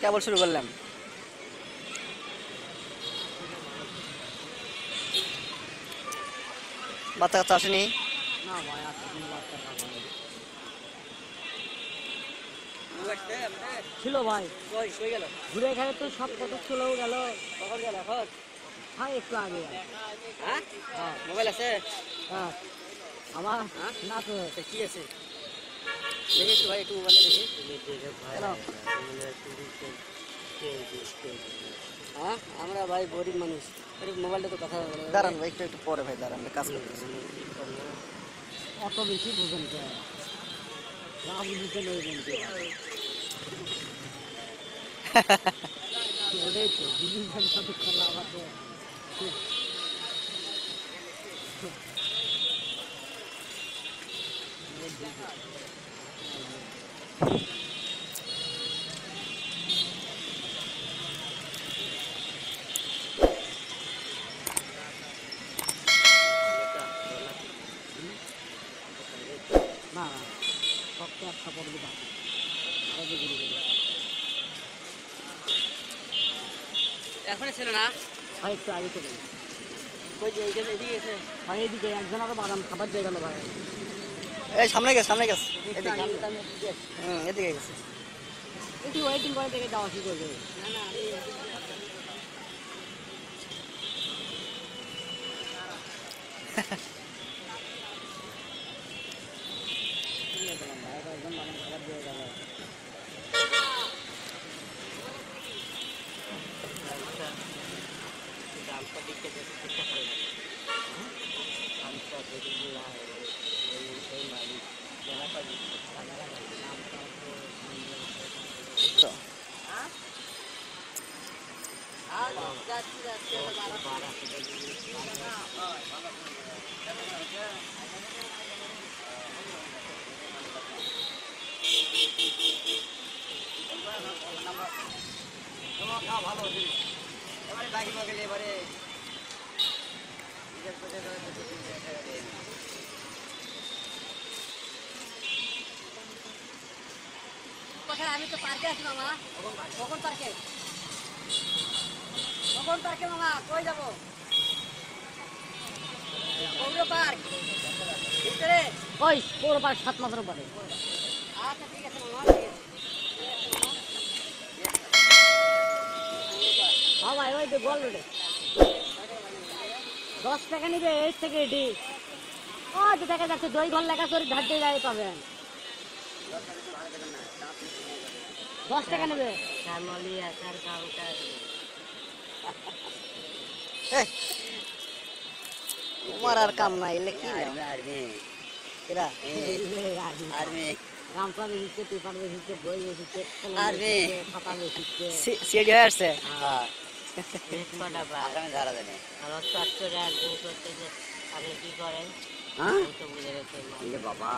কেবল শুরু করলাম। বাচ্চা কাচ্চা আসেনি? না ভাই আজকে কোনো বাচ্চা কাচ্চা নেই। ছিল ভাই, ঘুরে এখানে তো সব কত চলেও গেল। কখন গেল এখন? হ্যাঁ একটু আগে। হ্যাঁ, হ্যাঁ মোবাইল আছে? হ্যাঁ আমার হ্যাঁ, না তো। কি আছে দেখি একটু ভাই, একটু মোবাইলে দেখি। কেন? হ্যাঁ, আমরা ভাই গরিব মানুষ, একটু মোবাইলটা তো কথা দাঁড়ান ভাই, একটু একটু পরে ভাই দাঁড়ান, কাজ করতেছি। অত বেশি বুঝেন কে? না বুঝতে নেই কিন্তু ওটাই তো বুঝেন সাথে খেলা আবার তো। না না সবটা একটা পড়বে বাকি এখনই ছিল না ভাই একটু আগে চলে গেছে। ওই যে এইখানে এদিকে এসে, ভাই এদিকে একজন আরো বাদাম খাবার দিয়ে গেল ভাই। এই সামনে গেছে, সামনে গেছে, একটু এদিকে। আগে আমি এদিকে আসছি। এদিকে গেছে। একটু ওয়েটিং করে দেখে যাওয়া কি করবে। না না, ভাই একজন বাদাম খাবার দিয়ে গেল। ভালো এবারে বাকি গেলে এবারে আমি তো পার্কে আছি মামা। কখন পার্কে? কখন পার্কে মামা? কই যাবো? পৌর পার্ক ভিতরে? ওই পৌর পার্ক 7 মাসের পরে। আচ্ছা ঠিক আছে মামা, ঠিক আছে। হ্যাঁ ভাই ওই তো গোল রোডে 10 টাকা নিবে এই থেকে এটি। ও তো দেখা যাচ্ছে 2 ঘর লেখা করে ধার দিয়ে যাই পাবেন। 10 টাকা নেবে। তোমার আর কাম নাই, এলে কি এরা আর্মি গামছা বেশিচ্ছে, পেপার বেশিচ্ছে, বই বেশিচ্ছে, আর্মি খাতা বেশিচ্ছে। সিডি হয়ে আসছে। বাবা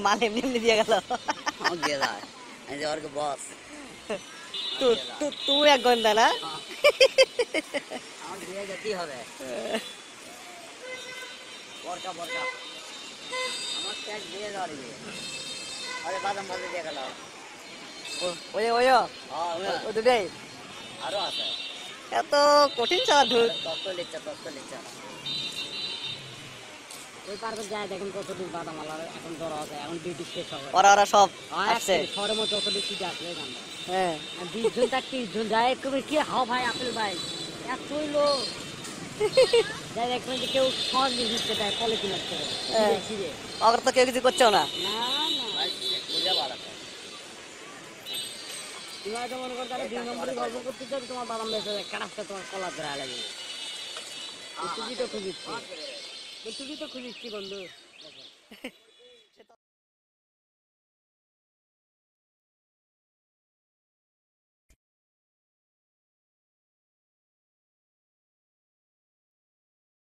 মাল এমনি এমনি দিয়ে গেল। বস তুমি এক গন্দা না? আমার দিয়ে যেতেই হবে। বরকা বরকা আমার ট্যাগ দিয়ে যাওয়ার গিয়ে আরে বাদাম ভাজে দিয়ে গেল। ওই ওই ও দুটাই আরো আছে। এত কঠিন চাওয়া ধুর। তত্ত্ব লিখছে ওই পার্কে যায় দেখেন কত দূর বাদাম আলাদা এখন ধরা আছে। এখন ডিউটি শেষ হবে। ওরা সব আসছে। শহরের মধ্যে যত বেশি আসলে জানবো। হ্যাঁ 20 জন থাক 30 জন যায় একটু কি হাও ভাই আপেল ভাই এতই লোক যাই দেখবেন যে কেউ সহজ দিচ্ছে তাই পলিথিন আসছে। ওরা তো কেউ কিছু করছেও না। না না বুঝা ভালো তুমি হয়তো মনে করো তাহলে 2 নম্বরে গল্প করতে চাই তোমার বাদাম বেঁচে যায় কাটাচ্ছে তোমার কলা ধরা লাগে। তুই তো খুঁজিচ্ছি বন্ধু।